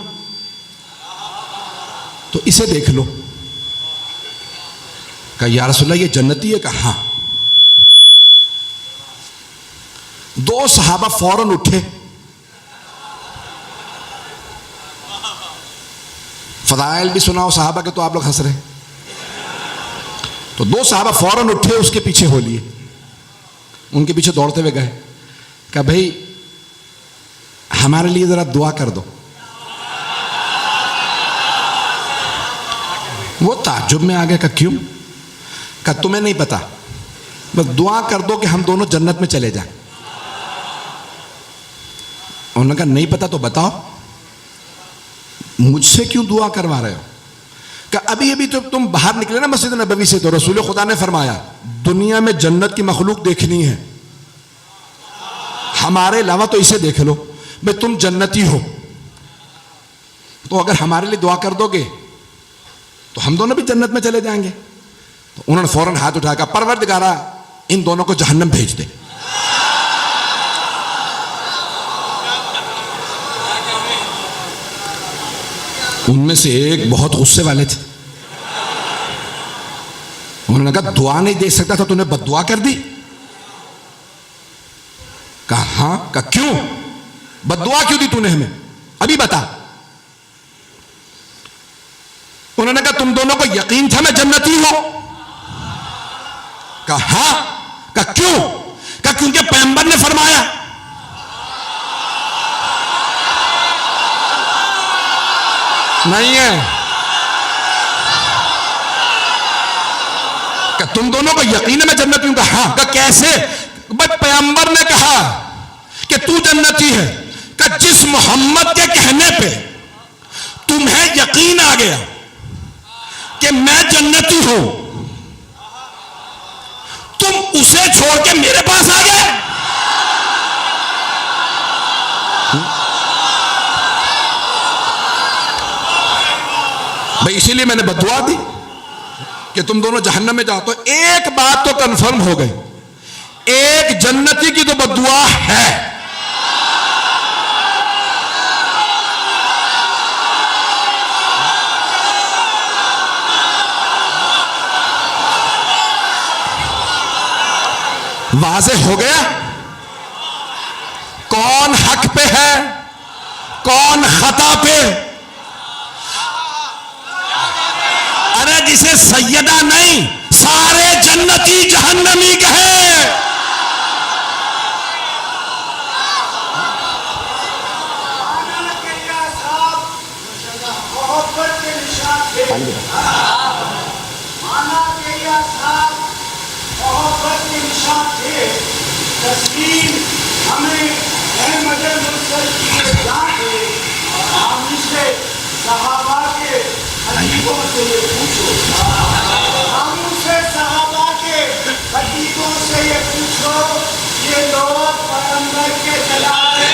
तो इसे देख लो। कहा या रसूलल्लाह ये जन्नती है? कहा हाँ। दो सहाबा फौरन उठे, फदाइल भी सुनाओ सहाबा के तो आप लोग हंस रहे। तो दो सहाबा फौरन उठे, उसके पीछे हो लिए, उनके पीछे दौड़ते हुए गए। कहा भाई हमारे लिए जरा दुआ कर दो। वो ताज्जुब में आ गया। कहा क्यों? कहा तुम्हें नहीं पता, बस दुआ कर दो कि हम दोनों जन्नत में चले जाएं। उन्होंने कहा नहीं पता तो बताओ, मुझसे क्यों दुआ करवा रहे हो? कहा अभी अभी तो तुम बाहर निकले ना मस्जिद नबवी से, तो रसूल खुदा ने फरमाया दुनिया में जन्नत की मखलूक देखनी है, हमारे अलावा तो इसे देख लो, भाई तुम जन्नती हो तो अगर हमारे लिए दुआ कर दोगे तो हम दोनों भी जन्नत में चले जाएंगे। तो उन्होंने फौरन हाथ उठाया, कहा परवरदिगारा इन दोनों को जहन्नम भेज दे। उनमें से एक बहुत गुस्से वाले थे, उन्होंने कहा दुआ नहीं दे सकता था, तूने बद्दुआ कर दी? कहा हाँ। कहा क्यों? बद्दुआ क्यों दी तूने हमें, अभी बता। उन्होंने कहा तुम दोनों को यकीन था मैं जन्नती हूं? कहा हाँ। कहा क्यों? कहा क्योंकि पैगंबर ने फरमाया। नहीं है। क्या तुम दोनों को यकीन है मैं जन्नती हूं? हाँ। का कैसे? बट पैगंबर ने कहा कि तू जन्नती है। का जिस मोहम्मद के कहने पे तुम्हें यकीन आ गया कि मैं जन्नती हूं, तुम उसे छोड़ के मेरे पास आ गए। भाई इसीलिए मैंने बददुआ दी कि तुम दोनों जहन्नम में जाओ। तो एक बात तो कंफर्म हो गई, एक जन्नती की तो बददुआ है। वाज़े हो गया कौन हक पे है, कौन खता पे। अरे जिसे सैयदा नहीं, सारे जन्नती जहन्नमी कहे। तस्लीम हमें अहमद मुरसल की जाके हमसे सहाबा के हदीसों से ये पूछो, हमसे सहाबा के हदीसों से ये पूछो, ये लोग पैगंबर के जलाले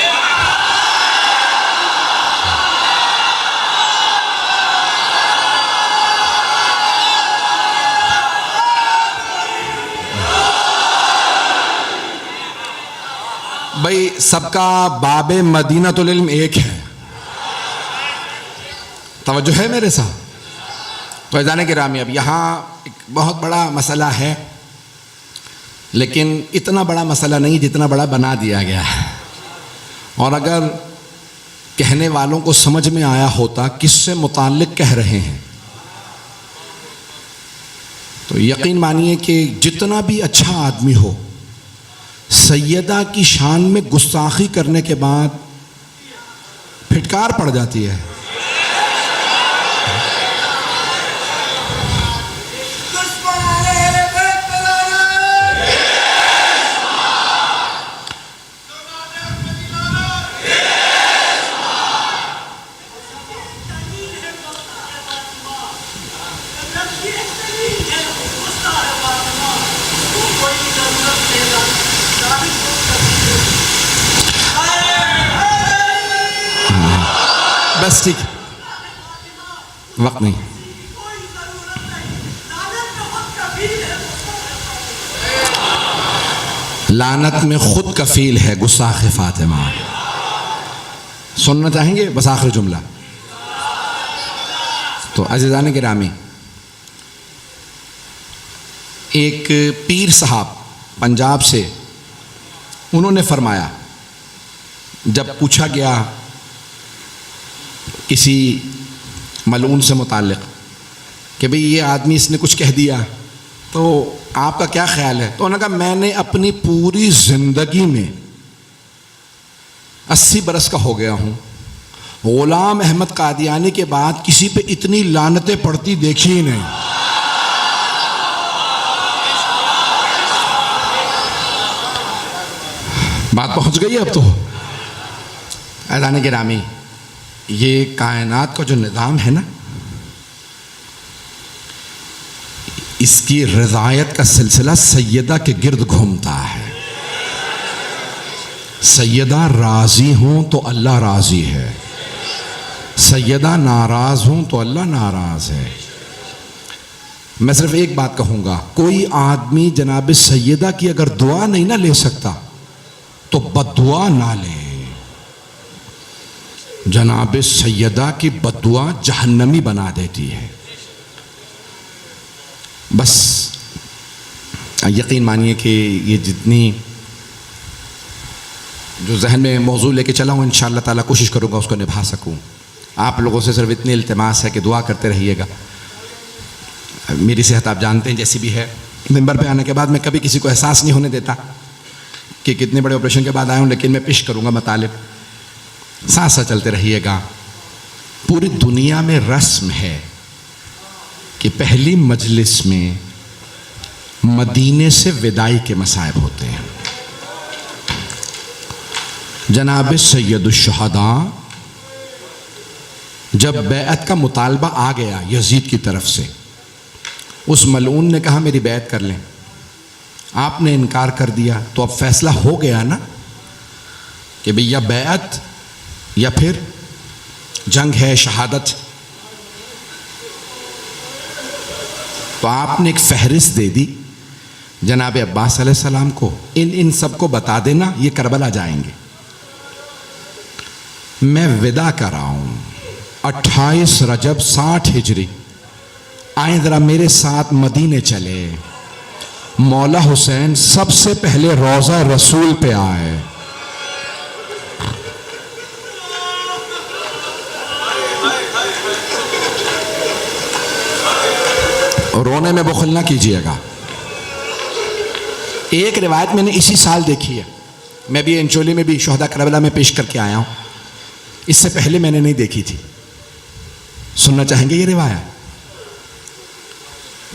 भाई सबका बाबे मदीनतुल इल्म एक है। तवज्जो है मेरे साथ। तो जाने गिरामी, अब यहाँ एक बहुत बड़ा मसला है, लेकिन इतना बड़ा मसला नहीं जितना बड़ा बना दिया गया है। और अगर कहने वालों को समझ में आया होता किससे मुताल्लिक कह रहे हैं, तो यकीन मानिए कि जितना भी अच्छा आदमी हो, सैयदा की शान में गुस्ताखी करने के बाद फिटकार पड़ जाती है। बस ठीक, वक्त नहीं। लानत में खुद कफील है गुस्ताखे फातिमा। सुनना चाहेंगे बस आखिरी जुमला? तो अज़ीज़ान गिरामी, एक पीर साहब पंजाब से, उन्होंने फरमाया, जब पूछा गया किसी मलून से मुताल्लिक़ कि भाई ये आदमी इसने कुछ कह दिया तो आपका क्या ख्याल है, तो उन्होंने कहा मैंने अपनी पूरी ज़िंदगी में 80 बरस का हो गया हूँ, ग़ुलाम अहमद कादियानी के बाद किसी पे इतनी लानतें पड़ती देखी ही नहीं। बात पहुँच गई अब तो। ऐलान गिरामी, ये कायनात का जो निज़ाम है ना, इसकी रज़ायत का सिलसिला सैयदा के गिर्द घूमता है। सैयदा राज़ी हों तो अल्लाह राज़ी है, सैयदा नाराज़ हों तो अल्लाह नाराज़ है। मैं सिर्फ एक बात कहूँगा, कोई आदमी जनाब सैयदा की अगर दुआ नहीं ना ले सकता तो बद्दुआ ना ले। जनाब सैयदा की बद्दुआ जहन्नमी बना देती है। बस यकीन मानिए कि ये जितनी जो जहन में मौजूद लेके चला हूँ, इंशाअल्लाह ताला कोशिश करूँगा उसको निभा सकूँ। आप लोगों से सिर्फ इतनी इल्तिमास है कि दुआ करते रहिएगा। मेरी सेहत आप जानते हैं जैसी भी है, मिंबर पे आने के बाद मैं कभी किसी को एहसास नहीं होने देता कि कितने बड़े ऑपरेशन के बाद आया हूँ, लेकिन मैं पेश करूँगा मतलब। सांस चलते रहिएगा, पूरी दुनिया में रस्म है कि पहली मजलिस में मदीने से विदाई के मसाइब होते हैं। जनाब सैयदुश्शहदा जब बैअत का मुतालबा आ गया यजीद की तरफ से, उस मलऊन ने कहा मेरी बैत कर लें, आपने इनकार कर दिया, तो अब फैसला हो गया ना कि भैया बैअत या फिर जंग है, शहादत। तो आपने एक फहरिस्त दे दी जनाब अब्बास अलैहिस्सलाम को, इन सबको बता देना ये करबला जाएंगे। मैं विदा कर रहा हूं 28 रजब 60 हिजरी, आए जरा मेरे साथ मदीने चले। मौला हुसैन सबसे पहले रोज़ा रसूल पे आए। रोने में बुखल ना कीजिएगा। एक रिवायत मैंने इसी साल देखी है, मैं भी एंचोली में भी शोहदा करबला में पेश करके आया हूं, इससे पहले मैंने नहीं देखी थी। सुनना चाहेंगे ये रिवायत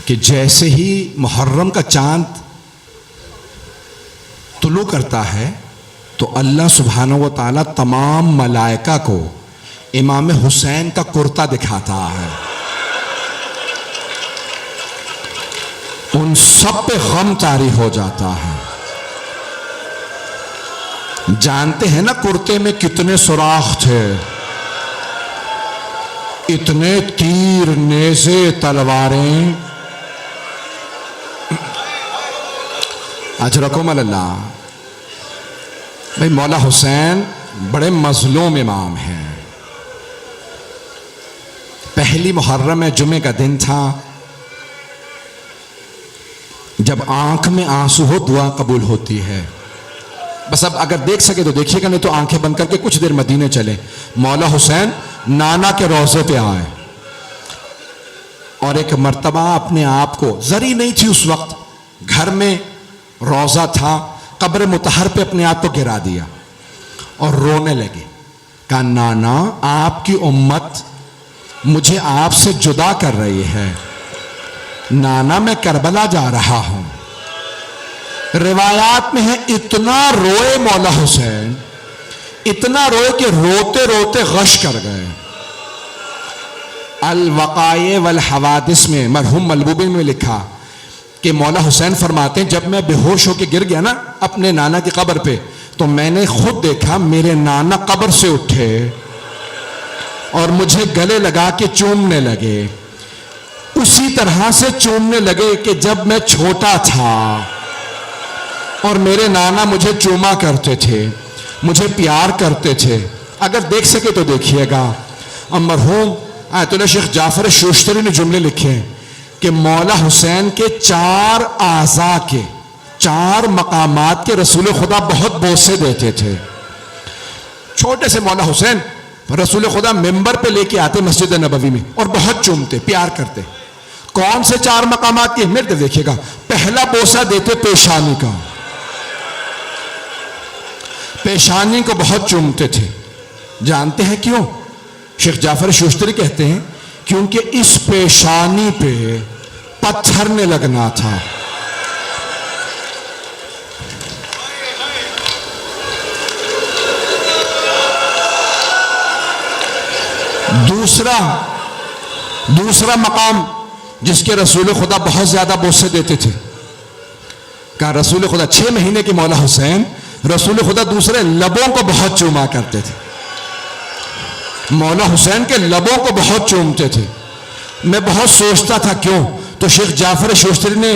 कि जैसे ही मुहर्रम का चांद तुलू करता है तो अल्लाह सुब्हानहू व तआला तमाम मलाइका को इमाम हुसैन का कुर्ता दिखाता है, उन सब पे गम तारी हो जाता है। जानते हैं ना कुर्ते में कितने सुराख थे, इतने तीर, नेज़े, तलवारें। अजरकुम अल्लाह। भाई मौला हुसैन बड़े मजलूम इमाम हैं। पहली मुहर्रम में जुमे का दिन था, जब आंख में आंसू हो दुआ कबूल होती है। बस अब अगर देख सके तो देखिएगा, नहीं तो आंखें बंद करके कुछ देर मदीने चले। मौला हुसैन नाना के रोजे पे आए और एक मर्तबा अपने आप को, जरी नहीं थी उस वक्त, घर में रोजा था, कब्र मुतहर पे अपने आप को गिरा दिया और रोने लगे। कहा नाना आपकी उम्मत मुझे आपसे जुदा कर रही है, नाना मैं करबला जा रहा हूं। रिवायात में है इतना रोए मौला हुसैन, इतना रोए कि रोते रोते गश कर गए। अल वक़ाए वल हवादिस में मरहूम मलबूबी में लिखा कि मौला हुसैन फरमाते हैं जब मैं बेहोश होकर गिर गया ना अपने नाना की कब्र पे, तो मैंने खुद देखा मेरे नाना कब्र से उठे और मुझे गले लगा के चूमने लगे। उसी तरह से चूमने लगे कि जब मैं छोटा था और मेरे नाना मुझे चूमा करते थे, मुझे प्यार करते थे। अगर देख सके तो देखिएगा। और मरहूम आयतुल्लाह शेख जाफर शोश्तरी ने जुमले लिखे हैं कि मौला हुसैन के 4 आज़ा के 4 मकामात के रसूल खुदा बहुत बोसे देते थे। छोटे से मौला हुसैन रसूल खुदा मिंबर पे लेके आते मस्जिद नबवी में और बहुत चूमते, प्यार करते। कौन से 4 मकामात के? मेरे देखिएगा। पहला बोसा देते पेशानी का, पेशानी को बहुत चूमते थे। जानते हैं क्यों? शेख जाफर शोश्तरी कहते हैं क्योंकि इस पेशानी पे पत्थर ने लगना था। दूसरा मकाम जिसके रसूल खुदा बहुत ज्यादा बोसे देते थे, कहा रसूल खुदा 6 महीने के मौला हुसैन रसूल खुदा दूसरे लबों को बहुत चूमा करते थे। मौला हुसैन के लबों को बहुत चूमते थे। मैं बहुत सोचता था क्यों, तो शेख जाफर शोश्तरी ने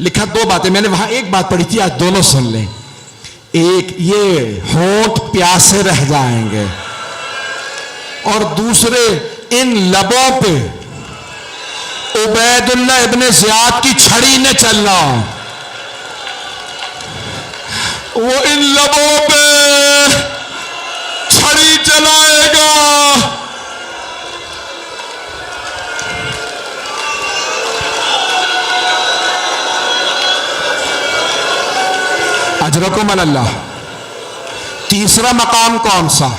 लिखा 2 बातें। मैंने वहां एक बात पढ़ी थी, आज दोनों सुन लें। एक, ये होंठ प्यासे रह जाएंगे, और दूसरे इन लबों पे उबैदुल्लाह इब्ने ज़ियाद की छड़ी ने चलना। वो इन लबों पे छड़ी चलाएगा। अजरकुम अल्लाह। तीसरा मकाम कौन सा?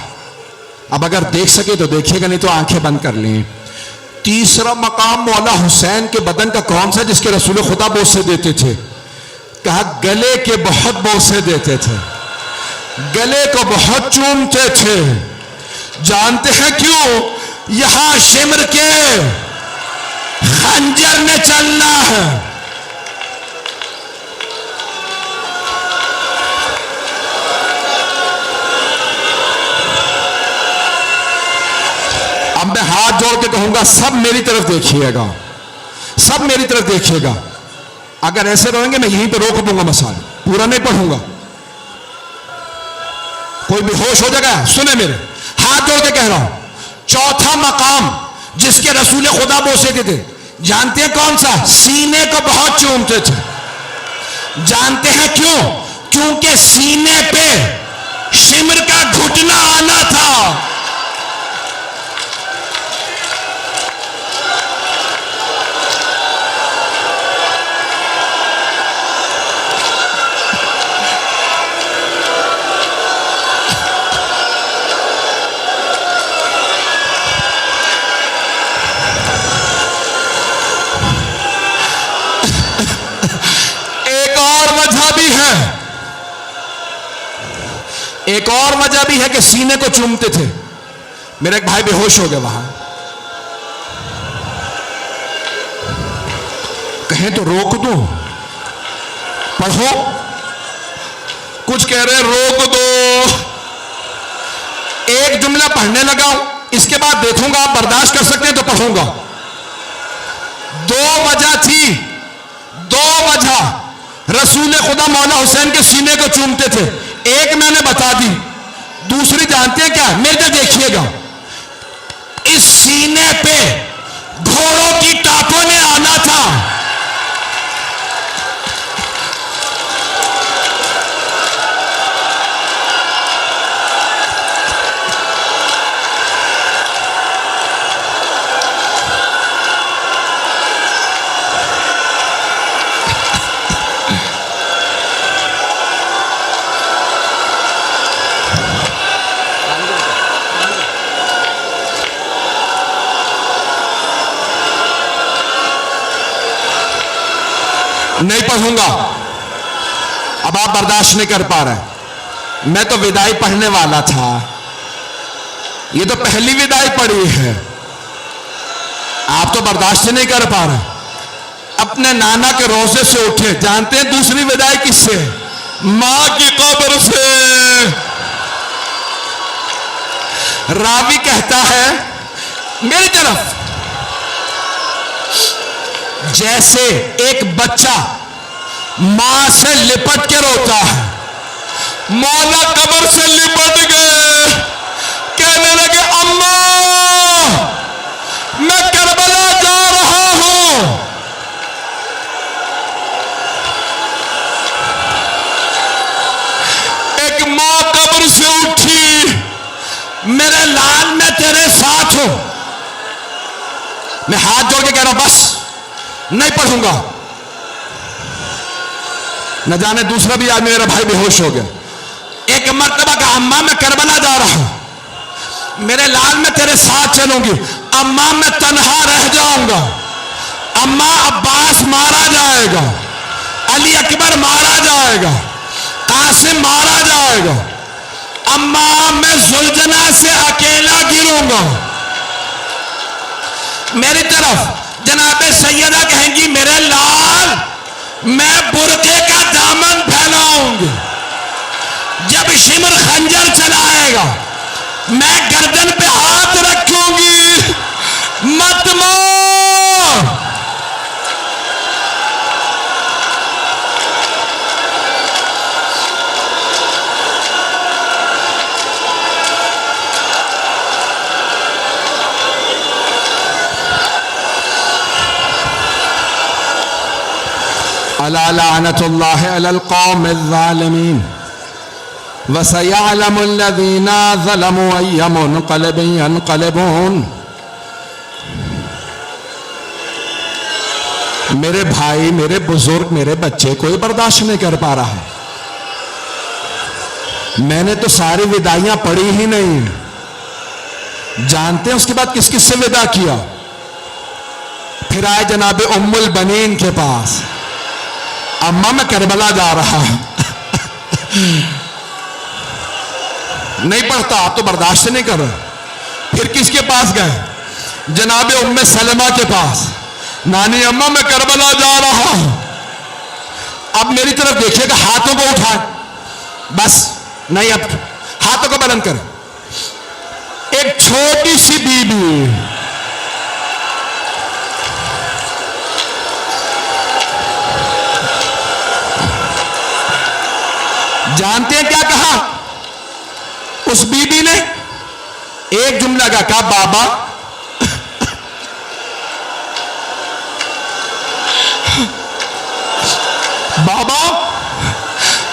अब अगर देख सके तो देखिएगा, नहीं तो आंखें बंद कर लें। तीसरा मकाम मौला हुसैन के बदन का कौन सा जिसके रसूल खुदा बोसे देते थे? कहा गले के बहुत बोसे देते थे, गले को बहुत चूमते थे। जानते हैं क्यों? यहां शिमर के खंजर ने चलना है। अब मैं हाथ जोड़ के कहूंगा, सब मेरी तरफ देखिएगा, सब मेरी तरफ देखिएगा। अगर ऐसे रहेंगे मैं यहीं पे रोक दूंगा, मसाल पूरा नहीं पढ़ूंगा, कोई बेहोश हो जाएगा। सुने मेरे, हाथ जोड़ के कह रहा हूं, चौथा मकाम जिसके रसूल खुदा बोसे थे, जानते हैं कौन सा? सीने को बहुत चूमते थे। जानते हैं क्यों? क्योंकि सीने पे शिमर का घुटना आना था। एक और वजह भी है कि सीने को चूमते थे। मेरा एक भाई बेहोश हो गया वहां, कहें तो रोक दो, पढ़ो। कुछ कह रहे रोक दो। एक जुमला पढ़ने लगा, इसके बाद देखूंगा आप बर्दाश्त कर सकते हैं तो पढ़ूंगा। दो वजह थी, दो वजह रसूल खुदा मौला हुसैन के सीने को चूमते थे। एक मैंने बता दी, दूसरी जानते हैं क्या? मेरे को देखिएगा, इस सीने पे घोड़ों की टापों ने आना था। नहीं पढ़ूंगा, अब आप बर्दाश्त नहीं कर पा रहे। मैं तो विदाई पढ़ने वाला था, ये तो पहली विदाई पढ़ी है, आप तो बर्दाश्त नहीं कर पा रहे। अपने नाना के रोजे से उठे। जानते हैं दूसरी विदाई किससे? मां की कब्र से। रावी कहता है मेरी तरफ, जैसे एक बच्चा मां से लिपट के रोता है, मौला कब्र से लिपट गए, कहने लगे अम्मा मैं करबला जा रहा हूं। एक मां कब्र से उठी, मेरे लाल मैं तेरे साथ हूं। मैं हाथ जोड़ के कह रहा हूं बस नहीं पढ़ूंगा। न जाने दूसरा भी आदमी मेरा भाई बेहोश हो गया। एक मर्तबा का अम्मा मैं करबला जा रहा हूं, मेरे लाल मैं तेरे साथ चलूंगी। अम्मा मैं तन्हा रह जाऊंगा। अम्मा अब्बास मारा जाएगा, अली अकबर मारा जाएगा, कासिम मारा जाएगा। अम्मा मैं जुल्जना से अकेला गिरूंगा। मेरी तरफ जनाबे सैयदा कहेंगी मेरे लाल मैं बुर्के का दामन फैलाऊंगी। जब शिमर खंजर चलाएगा मैं गर्दन पे हाथ रखूंगी, मत मार। अला लानतुल्लाहि अलल कौमिज़ ज़ालिमीन व सयअलमुल लज़ीना ज़लमू अय्य मुनक़लिबिन यनक़लिबून। मेरे भाई, मेरे बुजुर्ग, मेरे बच्चे कोई बर्दाश्त नहीं कर पा रहा। मैंने तो सारी विदाइयां पढ़ी ही नहीं, जानते हैं उसके बाद किस किस से विदा किया? फिर आए जनाबे उम्मुल बनीन के पास, अम्मा मैं करबला जा रहा हूं। नहीं पढ़ता आप तो बर्दाश्त नहीं कर रहे। फिर किसके पास गए? जनाबे उम्मे सलमा के पास, नानी अम्मा मैं करबला जा रहा हूं। अब मेरी तरफ देखिएगा, हाथों को उठाए, बस नहीं, अब हाथों को बुलंद करें। एक छोटी सी बीबी, जानते हैं क्या कहा उस बीबी ने? एक जुमला का कहा, बाबा बाबा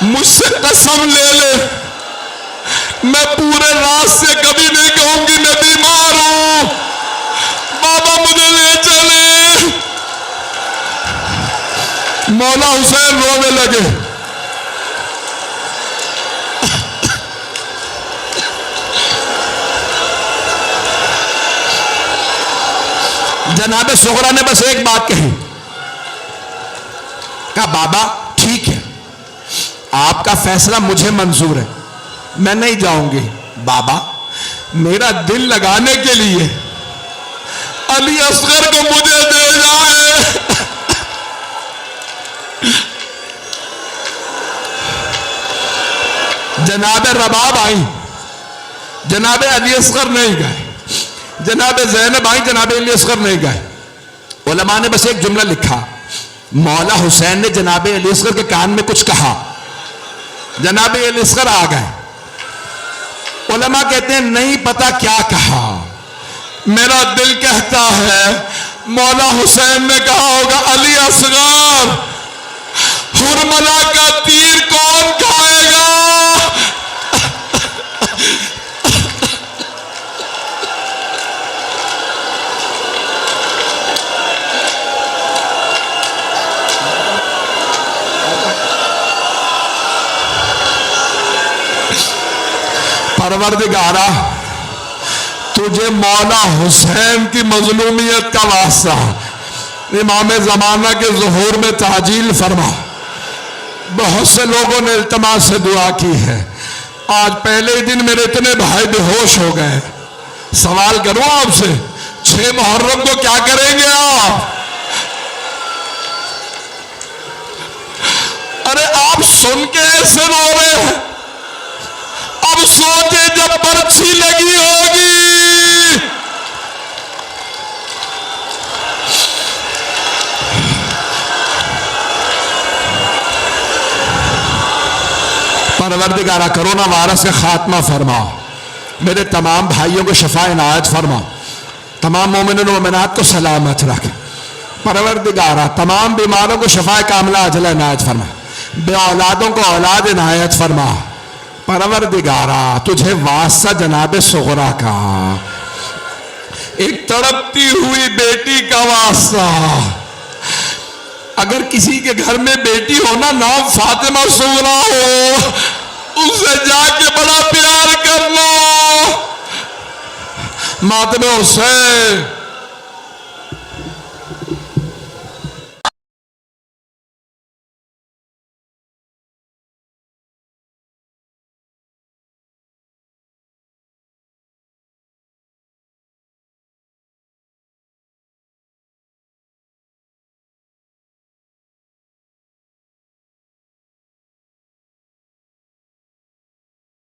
मुझसे कसम ले ले, मैं पूरे रात से कभी नहीं कहूंगी मैं बीमार हूं, बाबा मुझे ले चले। मौला हुसैन रोने लगे। जनाबे सुगरा ने बस एक बात कही, कहा बाबा ठीक है, आपका फैसला मुझे मंजूर है, मैं नहीं जाऊंगी। बाबा मेरा दिल लगाने के लिए अली असगर को मुझे दे जाए। जनाबे रबाब आई, जनाबे अली असगर नहीं गए, जनाबे ज़ैनब आई, जनाबे अली असगर नहीं गए। उलमा ने बस एक जुमला लिखा, मौला हुसैन ने जनाबे अली असगर के कान में कुछ कहा, जनाबे अली असगर आ गए। उलमा कहते हैं नहीं पता क्या कहा, मेरा दिल कहता है मौला हुसैन ने कहा होगा, अली असगर हुरमला का तीर कौन खाएगा? परवरदिगारा तुझे मौला हुसैन की मजलूमियत का वास्ता इमाम ज़माना के ज़ुहूर में ताजील फरमा। बहुत से लोगों ने इल्तमास से दुआ की है। आज पहले ही दिन मेरे इतने भाई बेहोश हो गए। सवाल करूं आपसे, 6 मुहर्रम को क्या करेंगे आप? अरे आप सुन के ऐसे रो रहे हैं, अब सोचे जब पर्ची लगी होगी। परवरदिगारा कोरोना वायरस का खात्मा फरमा, मेरे तमाम भाइयों को शफा इनायत फरमा, तमाम मोमिन मोमिनात को सलामत रख। परवरदिगारा तमाम बीमारों को शफा कामला अजला इनायत फरमा, बे औलादों को औलाद इनायत फरमा। परवरदिगारा तुझे वास्ता जनाबे सुगरा का, एक तड़पती हुई बेटी का वास्ता। अगर किसी के घर में बेटी हो ना, नाम फातिमा सुगरा हो, उससे जाके बड़ा प्यार कर लो। मातमे हुसैन